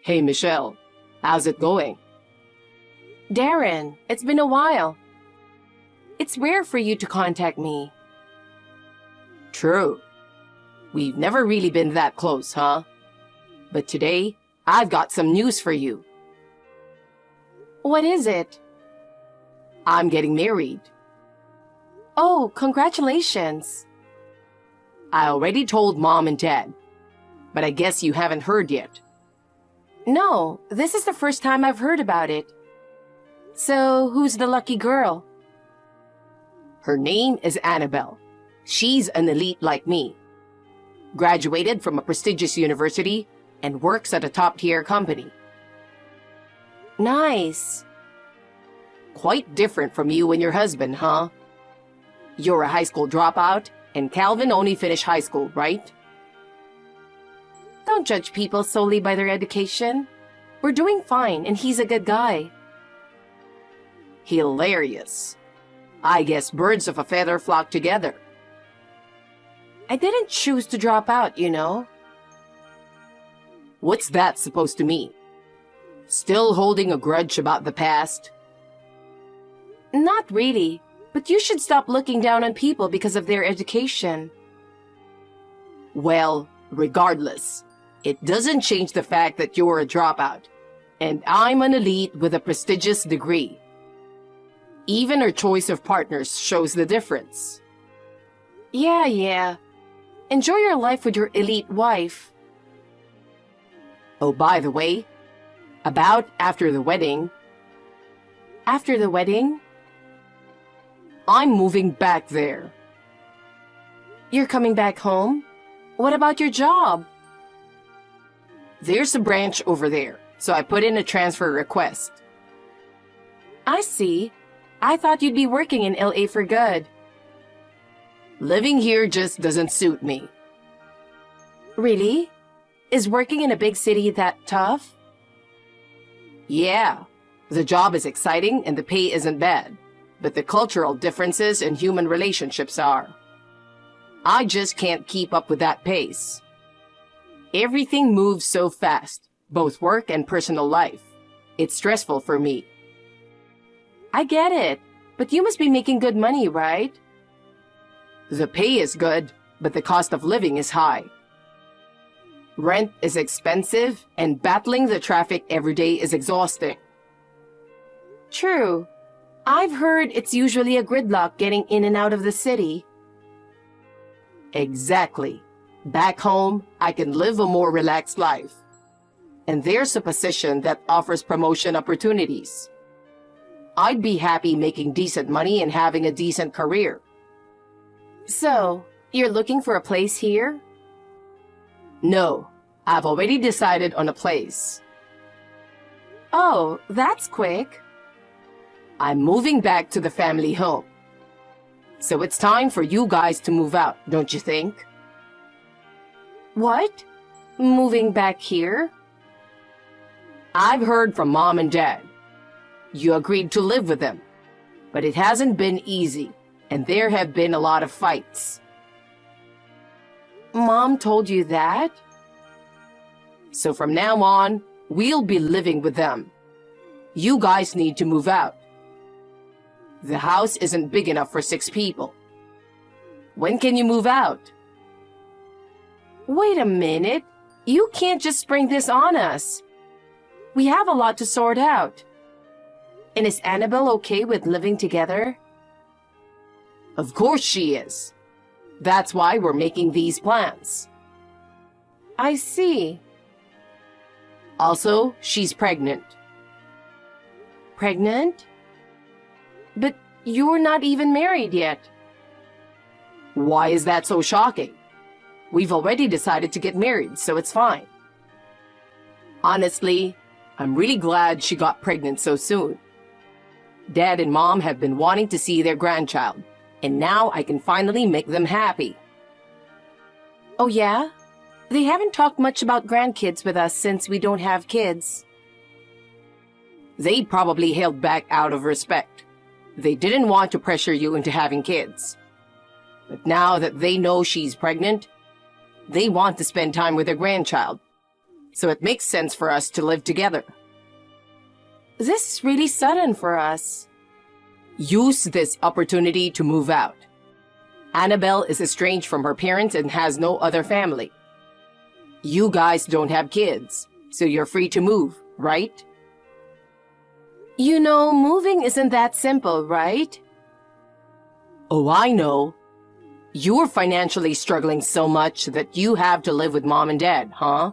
Hey, Michelle. How's it going? Darren, it's been a while. It's rare for you to contact me. True. We've never really been that close, huh? But today, I've got some news for you. What is it? I'm getting married. Oh, congratulations. I already told Mom and Dad, but I guess you haven't heard yet. No, this is the first time I've heard about it. So, who's the lucky girl? Her name is Annabelle. She's an elite like me. Graduated from a prestigious university and works at a top-tier company. Nice. Quite different from you and your husband, huh? You're a high school dropout, and Calvin only finished high school, right? Don't judge people solely by their education. We're doing fine, and he's a good guy. Hilarious. I guess birds of a feather flock together. I didn't choose to drop out, you know. What's that supposed to mean? Still holding a grudge about the past? Not really, but you should stop looking down on people because of their education. Well, regardless, it doesn't change the fact that you're a dropout, and I'm an elite with a prestigious degree. Even our choice of partners shows the difference. Yeah. Enjoy your life with your elite wife. Oh, by the way, about after the wedding. After the wedding? I'm moving back there. You're coming back home? What about your job? There's a branch over there, so I put in a transfer request. I see. I thought you'd be working in LA for good. Living here just doesn't suit me. Really? Is working in a big city that tough? Yeah, the job is exciting and the pay isn't bad, but the cultural differences and human relationships are. I just can't keep up with that pace. Everything moves so fast, both work and personal life. It's stressful for me. I get it, but you must be making good money, right? The pay is good, but the cost of living is high. Rent is expensive, and battling the traffic every day is exhausting. True. I've heard it's usually a gridlock getting in and out of the city. Exactly. Back home, I can live a more relaxed life. And there's a position that offers promotion opportunities. I'd be happy making decent money and having a decent career. So, you're looking for a place here? No, I've already decided on a place. Oh, that's quick. I'm moving back to the family home. So it's time for you guys to move out, don't you think? What? Moving back here? I've heard from Mom and Dad. You agreed to live with them, but it hasn't been easy, and there have been a lot of fights. Mom told you that? So from now on, we'll be living with them. You guys need to move out. The house isn't big enough for 6 people. When can you move out? Wait a minute. You can't just spring this on us. We have a lot to sort out. And is Annabelle okay with living together? Of course she is. That's why we're making these plans. I see. Also, she's pregnant. Pregnant? But you're not even married yet. Why is that so shocking? We've already decided to get married, so it's fine. Honestly, I'm really glad she got pregnant so soon. Dad and Mom have been wanting to see their grandchild, and now I can finally make them happy. Oh yeah? They haven't talked much about grandkids with us since we don't have kids. They probably held back out of respect. They didn't want to pressure you into having kids. But now that they know she's pregnant, they want to spend time with their grandchild. so it makes sense for us to live together. This is really sudden for us. Use this opportunity to move out. Annabelle is estranged from her parents and has no other family. You guys don't have kids, so you're free to move, right? You know, moving isn't that simple, right? Oh, I know. You're financially struggling so much that you have to live with mom and dad, huh?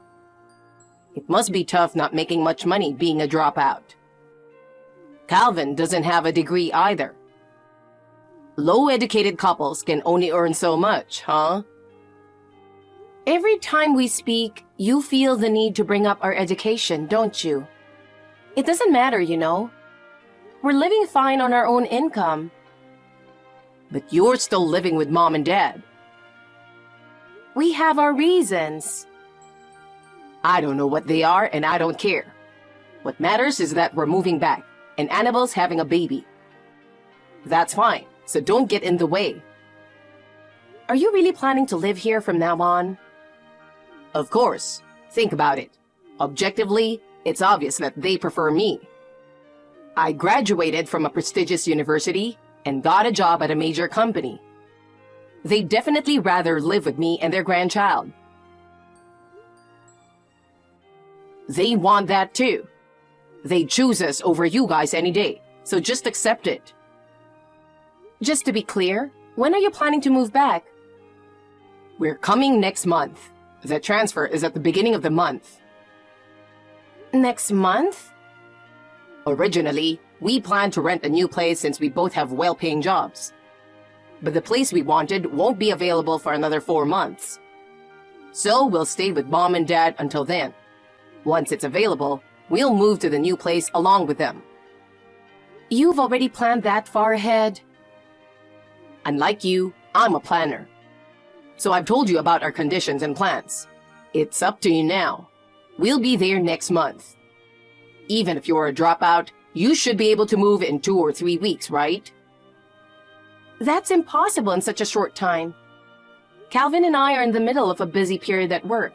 It must be tough not making much money being a dropout. Calvin doesn't have a degree either. Low-educated couples can only earn so much, huh? Every time we speak, you feel the need to bring up our education, don't you? It doesn't matter, you know. We're living fine on our own income. But you're still living with mom and dad. We have our reasons. I don't know what they are, and I don't care. What matters is that we're moving back, and Annabelle's having a baby. That's fine, so don't get in the way. Are you really planning to live here from now on? Of course. Think about it. Objectively, it's obvious that they prefer me. I graduated from a prestigious university and got a job at a major company. They'd definitely rather live with me and their grandchild. They want that too. They choose us over you guys any day, so just accept it. Just to be clear, when are you planning to move back? We're coming next month. The transfer is at the beginning of the month. Next month? Originally, we planned to rent a new place since we both have well-paying jobs. But the place we wanted won't be available for another 4 months. So we'll stay with mom and dad until then. Once it's available, we'll move to the new place along with them. You've already planned that far ahead? Unlike you, I'm a planner. So I've told you about our conditions and plans. It's up to you now. We'll be there next month. Even if you're a dropout, you should be able to move in 2 or 3 weeks, right? That's impossible in such a short time. Calvin and I are in the middle of a busy period at work.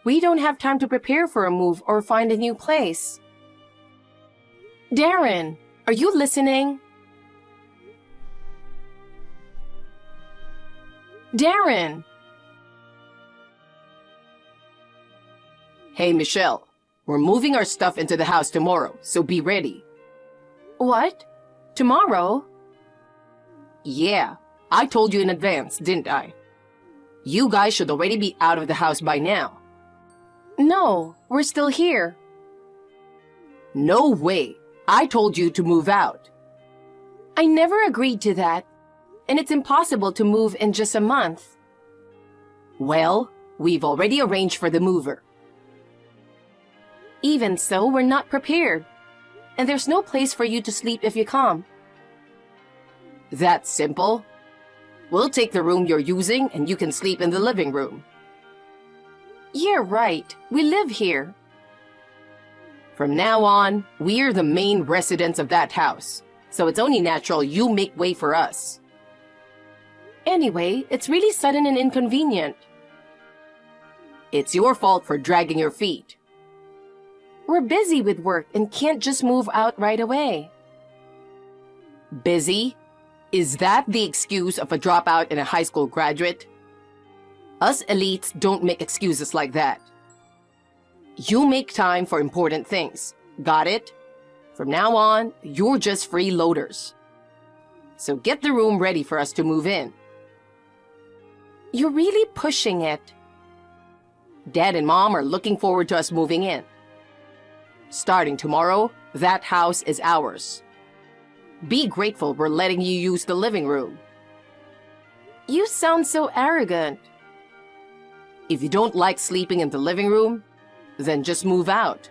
We don't have time to prepare for a move or find a new place. Darren, are you listening? Darren! Hey, Michelle. We're moving our stuff into the house tomorrow, so be ready. What? Tomorrow? Yeah, I told you in advance, didn't I? You guys should already be out of the house by now. No, we're still here. No way. I told you to move out. I never agreed to that, and it's impossible to move in just a month. Well, we've already arranged for the mover. Even so, we're not prepared, and there's no place for you to sleep if you come. That's simple. We'll take the room you're using and you can sleep in the living room. You're right. We live here. From now on, we're the main residents of that house, so it's only natural you make way for us. Anyway, it's really sudden and inconvenient. It's your fault for dragging your feet. We're busy with work and can't just move out right away. Busy? Is that the excuse of a dropout and a high school graduate? Us elites don't make excuses like that. You make time for important things. Got it? From now on, you're just freeloaders. So get the room ready for us to move in. You're really pushing it. Dad and Mom are looking forward to us moving in. Starting tomorrow, that house is ours. Be grateful we're letting you use the living room. You sound so arrogant. If you don't like sleeping in the living room, then just move out.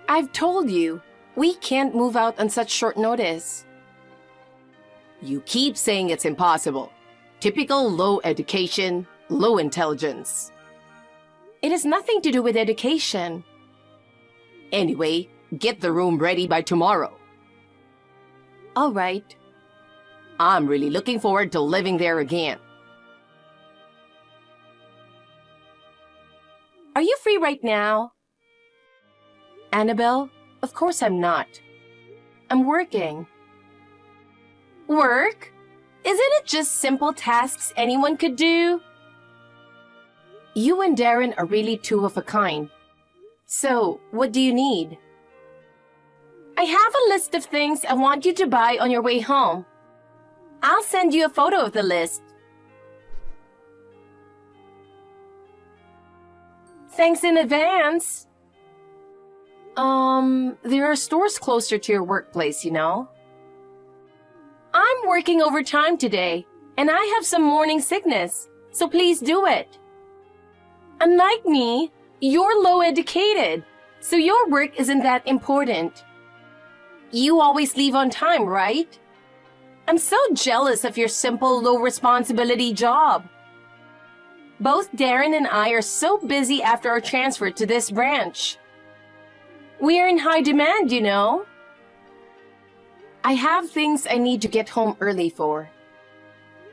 I've told you, we can't move out on such short notice. You keep saying it's impossible. Typical low education, low intelligence. It has nothing to do with education. Anyway, get the room ready by tomorrow. All right. I'm really looking forward to living there again. Are you free right now? Annabelle, of course I'm not. I'm working. Work? Isn't it just simple tasks anyone could do? You and Darren are really two of a kind. So, what do you need? I have a list of things I want you to buy on your way home. I'll send you a photo of the list. Thanks in advance. There are stores closer to your workplace, you know. I'm working overtime today, and I have some morning sickness, so please do it. Unlike me, you're low educated, so your work isn't that important. You always leave on time, right? I'm so jealous of your simple, low responsibility job. Both Darren and I are so busy after our transfer to this branch. We are in high demand, you know. I have things I need to get home early for.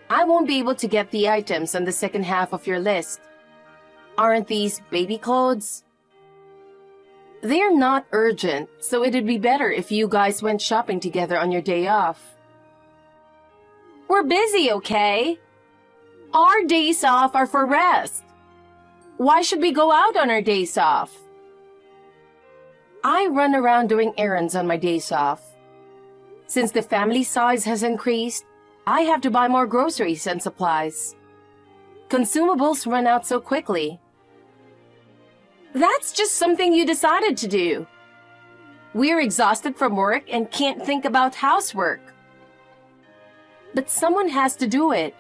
I won't be able to get the items on the second half of your list. Aren't these baby clothes? They're not urgent, so it'd be better if you guys went shopping together on your day off. We're busy, okay? Our days off are for rest. Why should we go out on our days off? I run around doing errands on my days off. Since the family size has increased, I have to buy more groceries and supplies. Consumables run out so quickly. That's just something you decided to do. We're exhausted from work and can't think about housework. But someone has to do it.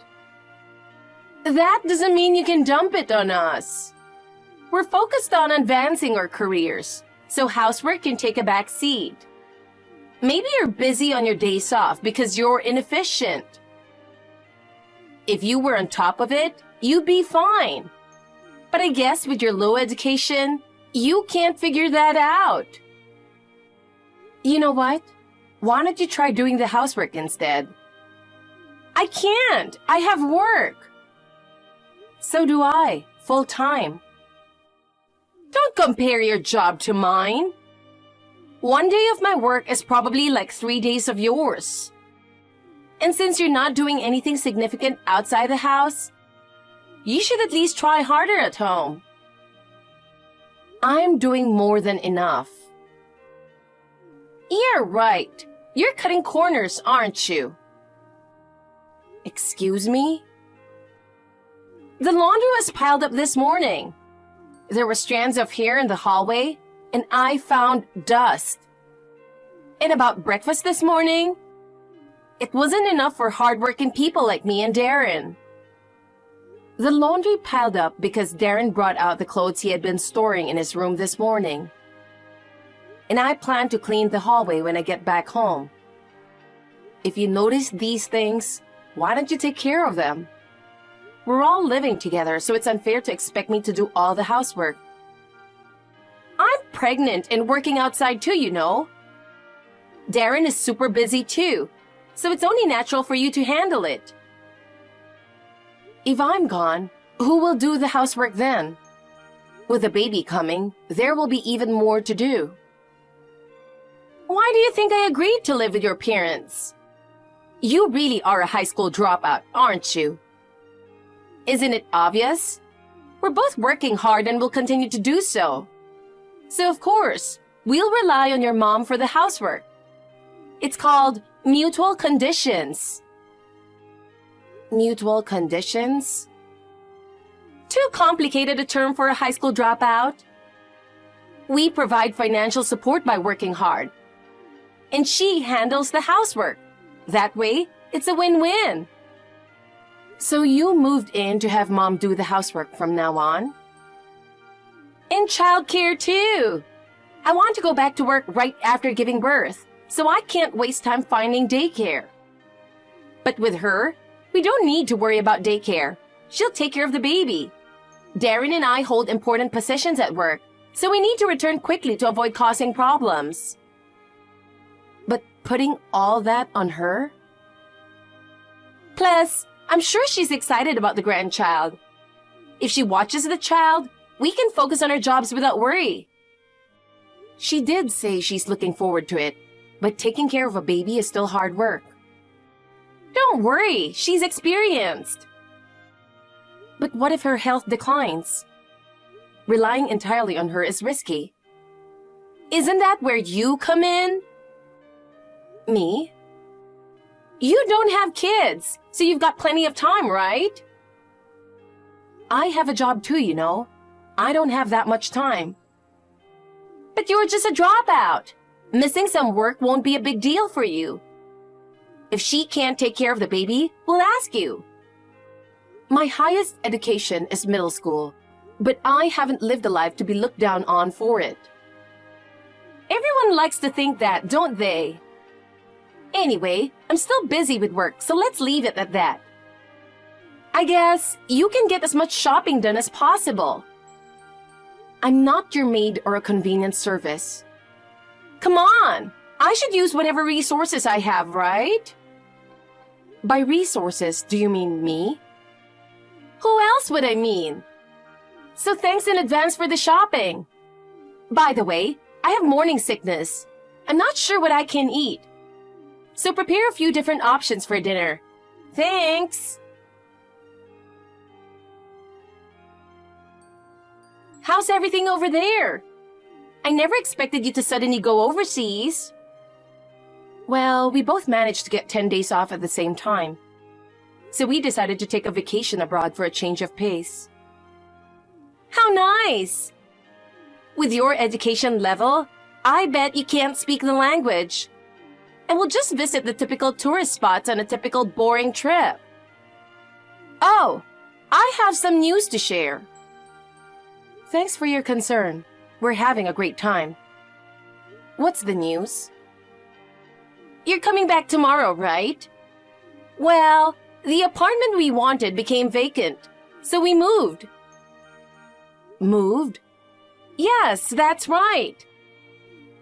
That doesn't mean you can dump it on us. We're focused on advancing our careers, so housework can take a back seat. Maybe you're busy on your days off because you're inefficient. If you were on top of it, you'd be fine. But I guess with your low education, you can't figure that out. You know what? Why don't you try doing the housework instead? I can't. I have work. So do I, full time. Don't compare your job to mine. One day of my work is probably like 3 days of yours. And since you're not doing anything significant outside the house, you should at least try harder at home. I'm doing more than enough. Yeah, right. You're cutting corners, aren't you? Excuse me? The laundry was piled up this morning. There were strands of hair in the hallway, and I found dust. And about breakfast this morning, it wasn't enough for hardworking people like me and Darren. The laundry piled up because Darren brought out the clothes he had been storing in his room this morning. And I plan to clean the hallway when I get back home. If you notice these things, why don't you take care of them? We're all living together, so it's unfair to expect me to do all the housework. I'm pregnant and working outside too, you know. Darren is super busy too, so it's only natural for you to handle it. If I'm gone, who will do the housework then? With the baby coming, there will be even more to do. Why do you think I agreed to live with your parents? You really are a high school dropout, aren't you? Isn't it obvious? We're both working hard and will continue to do so. So of course, we'll rely on your mom for the housework. It's called mutual conditions. Mutual conditions? Too complicated a term for a high school dropout. We provide financial support by working hard. And she handles the housework. That way, it's a win-win. So you moved in to have mom do the housework from now on? And childcare too. I want to go back to work right after giving birth, so I can't waste time finding daycare. But with her, we don't need to worry about daycare. She'll take care of the baby. Darren and I hold important positions at work, so we need to return quickly to avoid causing problems. But putting all that on her? Plus, I'm sure she's excited about the grandchild. If she watches the child, We can focus on our jobs without worry. She did say she's looking forward to it, but taking care of a baby is still hard work. Don't worry, she's experienced. But what if her health declines? Relying entirely on her is risky. Isn't that where you come in? Me? You don't have kids, so you've got plenty of time, right? I have a job too, you know. I don't have that much time. But you're just a dropout. Missing some work won't be a big deal for you. If she can't take care of the baby, we'll ask you. My highest education is middle school, but I haven't lived a life to be looked down on for it. Everyone likes to think that, don't they? Anyway, I'm still busy with work, so let's leave it at that. I guess you can get as much shopping done as possible. I'm not your maid or a convenience service. Come on! I should use whatever resources I have, right? By resources, do you mean me? Who else would I mean? So thanks in advance for the shopping. By the way, I have morning sickness. I'm not sure what I can eat. So prepare a few different options for dinner. Thanks! How's everything over there? I never expected you to suddenly go overseas. Well, we both managed to get 10 days off at the same time. So we decided to take a vacation abroad for a change of pace. How nice! With your education level, I bet you can't speak the language. And we'll just visit the typical tourist spots on a typical boring trip. Oh, I have some news to share. Thanks for your concern. We're having a great time. What's the news? You're coming back tomorrow, right? Well, the apartment we wanted became vacant, so we moved. Moved? Yes, that's right.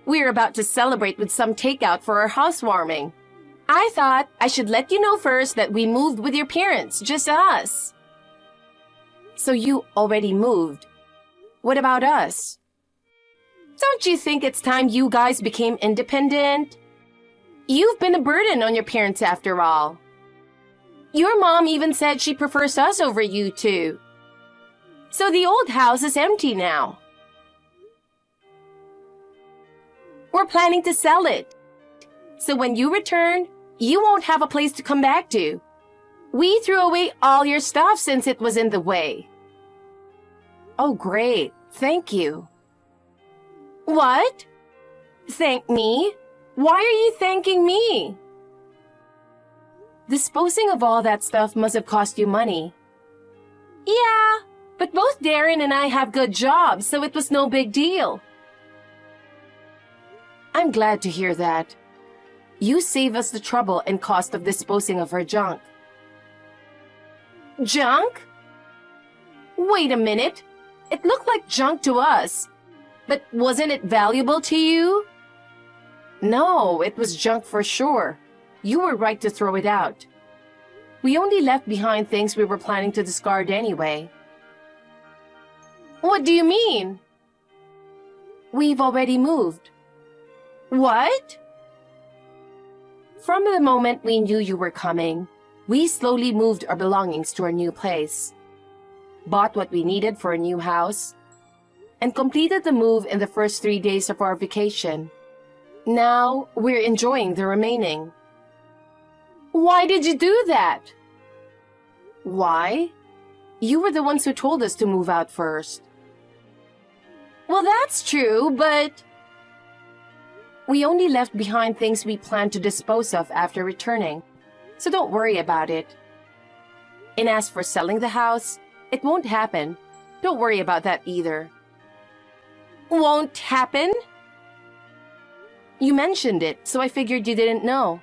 We're about to celebrate with some takeout for our housewarming. I thought I should let you know first that we moved with your parents, just us. So you already moved. What about us? Don't you think it's time you guys became independent? You've been a burden on your parents after all. Your mom even said she prefers us over you two. So the old house is empty now. We're planning to sell it. So when you return, you won't have a place to come back to. We threw away all your stuff since it was in the way. Oh, great. Thank you. What? Thank me? Why are you thanking me? Disposing of all that stuff must have cost you money. Yeah, but both Darren and I have good jobs, so it was no big deal. I'm glad to hear that. You save us the trouble and cost of disposing of her junk. Junk? Wait a minute. It looked like junk to us. But wasn't it valuable to you? No, it was junk for sure. You were right to throw it out. We only left behind things we were planning to discard anyway. What do you mean? We've already moved. What? From the moment we knew you were coming, we slowly moved our belongings to our new place, bought what we needed for a new house, and completed the move in the first 3 days of our vacation. Now, we're enjoying the remaining. Why did you do that? Why? You were the ones who told us to move out first. Well, that's true, but... We only left behind things we planned to dispose of after returning, so don't worry about it. And as for selling the house, it won't happen. Don't worry about that either. Won't happen? You mentioned it, so I figured you didn't know.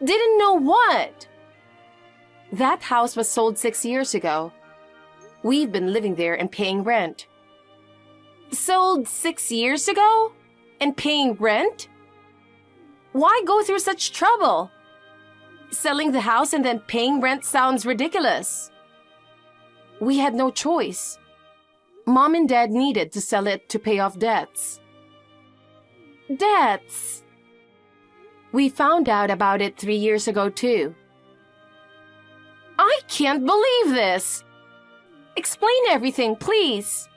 Didn't know what? That house was sold 6 years ago. We've been living there and paying rent. Sold 6 years ago? And paying rent? Why go through such trouble? Selling the house and then paying rent sounds ridiculous. We had no choice. Mom and Dad needed to sell it to pay off debts. Debts! We found out about it 3 years ago, too. I can't believe this! Explain everything, please.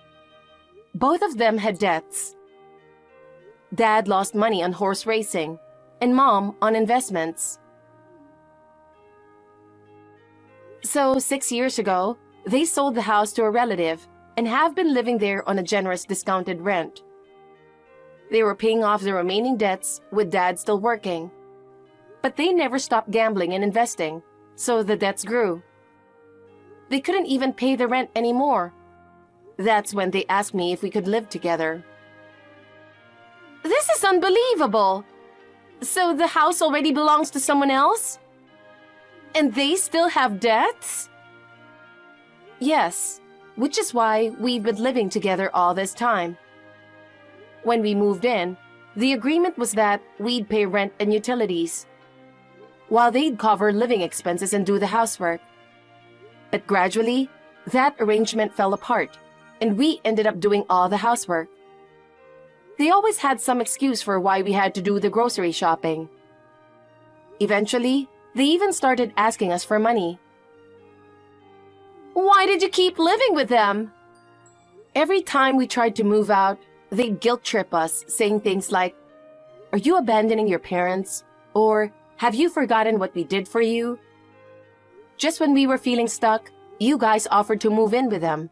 Both of them had debts. Dad lost money on horse racing, and Mom on investments. So 6 years ago, they sold the house to a relative and have been living there on a generous discounted rent. They were paying off the remaining debts with Dad still working. But they never stopped gambling and investing, so the debts grew. They couldn't even pay the rent anymore. That's when they asked me if we could live together. This is unbelievable! So the house already belongs to someone else? And they still have debts? Yes, which is why we've been living together all this time. When we moved in, the agreement was that we'd pay rent and utilities, while they'd cover living expenses and do the housework. But gradually, that arrangement fell apart, and we ended up doing all the housework. They always had some excuse for why we had to do the grocery shopping. Eventually, they even started asking us for money. Why did you keep living with them? Every time we tried to move out, they'd guilt trip us, saying things like, "Are you abandoning your parents?" Or, "Have you forgotten what we did for you?" Just when we were feeling stuck, you guys offered to move in with them.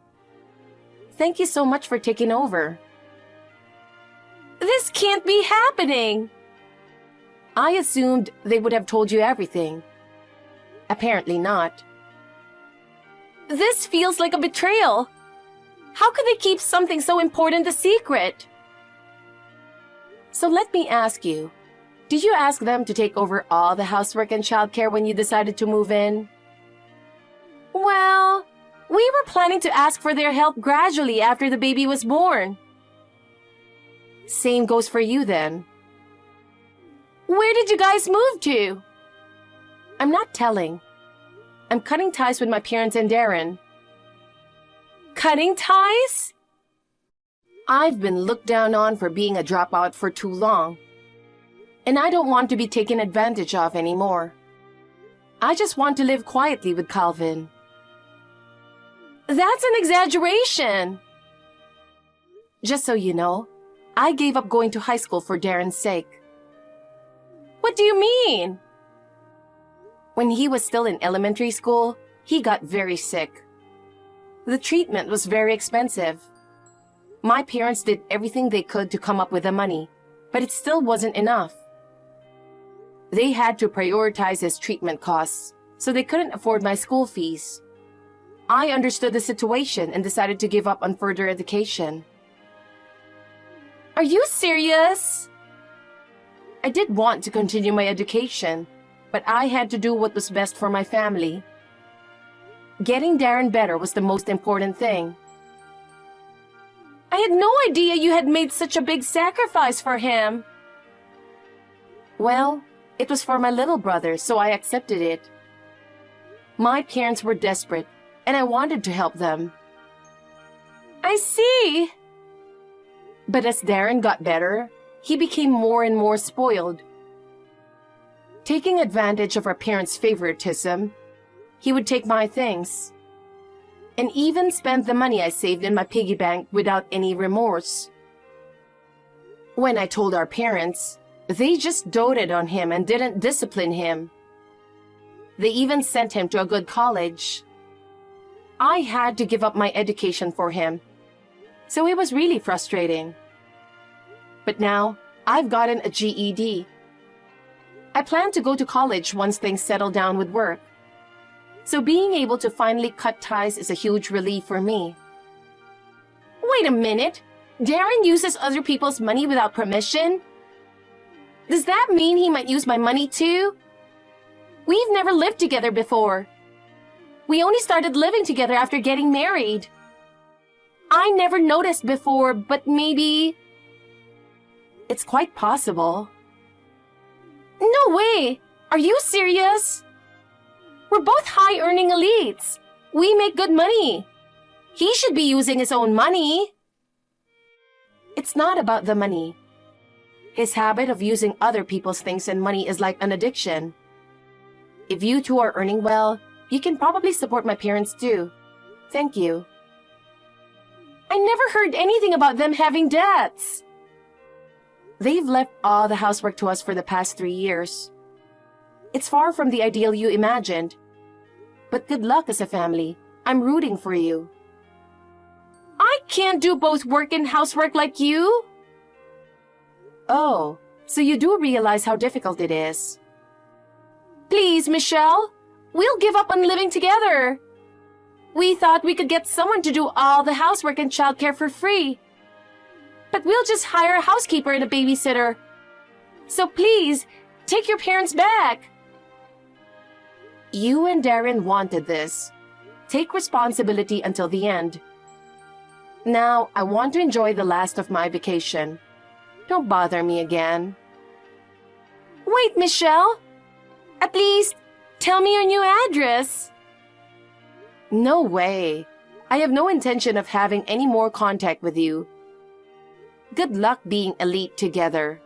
Thank you so much for taking over. This can't be happening! I assumed they would have told you everything. Apparently not. This feels like a betrayal. How could they keep something so important a secret? So let me ask you, did you ask them to take over all the housework and childcare when you decided to move in? Well, we were planning to ask for their help gradually after the baby was born. Same goes for you then. Where did you guys move to? I'm not telling. I'm cutting ties with my parents and Darren. Cutting ties? I've been looked down on for being a dropout for too long. And I don't want to be taken advantage of anymore. I just want to live quietly with Calvin. That's an exaggeration! Just so you know, I gave up going to high school for Darren's sake. What do you mean? When he was still in elementary school, he got very sick. The treatment was very expensive. My parents did everything they could to come up with the money, but it still wasn't enough. They had to prioritize his treatment costs, so they couldn't afford my school fees. I understood the situation and decided to give up on further education. Are you serious? I did want to continue my education, but I had to do what was best for my family. Getting Darren better was the most important thing. I had no idea you had made such a big sacrifice for him. Well, it was for my little brother, so I accepted it. My parents were desperate, and I wanted to help them. I see. But as Darren got better, he became more and more spoiled. Taking advantage of our parents' favoritism, he would take my things, and even spend the money I saved in my piggy bank without any remorse. When I told our parents, they just doted on him and didn't discipline him. They even sent him to a good college. I had to give up my education for him, so it was really frustrating. But now, I've gotten a GED. I plan to go to college once things settle down with work. So being able to finally cut ties is a huge relief for me. Wait a minute! Darren uses other people's money without permission? Does that mean he might use my money too? We've never lived together before. We only started living together after getting married. I never noticed before, but maybe... It's quite possible. No way! Are you serious? We're both high-earning elites. We make good money. He should be using his own money. It's not about the money. His habit of using other people's things and money is like an addiction. If you two are earning well, you can probably support my parents too. Thank you. I never heard anything about them having debts. They've left all the housework to us for the past 3 years. It's far from the ideal you imagined. But good luck as a family. I'm rooting for you. I can't do both work and housework like you. Oh, so you do realize how difficult it is. Please, Michelle, we'll give up on living together. We thought we could get someone to do all the housework and childcare for free. But we'll just hire a housekeeper and a babysitter. So please, take your parents back. You and Darren wanted this. Take responsibility until the end. Now, I want to enjoy the last of my vacation. Don't bother me again. Wait, Michelle. At least, tell me your new address. No way. I have no intention of having any more contact with you. Good luck being elite together.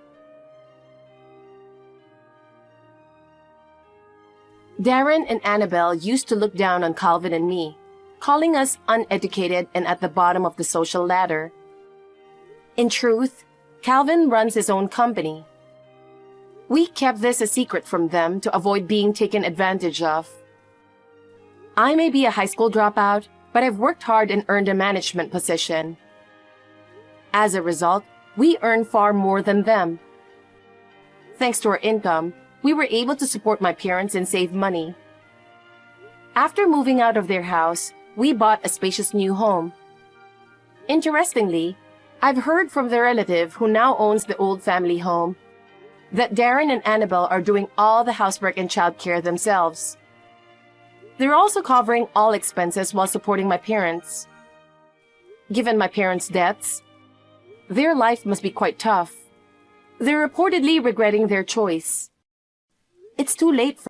Darren and Annabelle used to look down on Calvin and me, calling us uneducated and at the bottom of the social ladder. In truth, Calvin runs his own company. We kept this a secret from them to avoid being taken advantage of. I may be a high school dropout, but I've worked hard and earned a management position. As a result, we earn far more than them. Thanks to our income, we were able to support my parents and save money. After moving out of their house, we bought a spacious new home. Interestingly, I've heard from the relative who now owns the old family home that Darren and Annabelle are doing all the housework and childcare themselves. They're also covering all expenses while supporting my parents. Given my parents' debts, their life must be quite tough. They're reportedly regretting their choice. It's too late for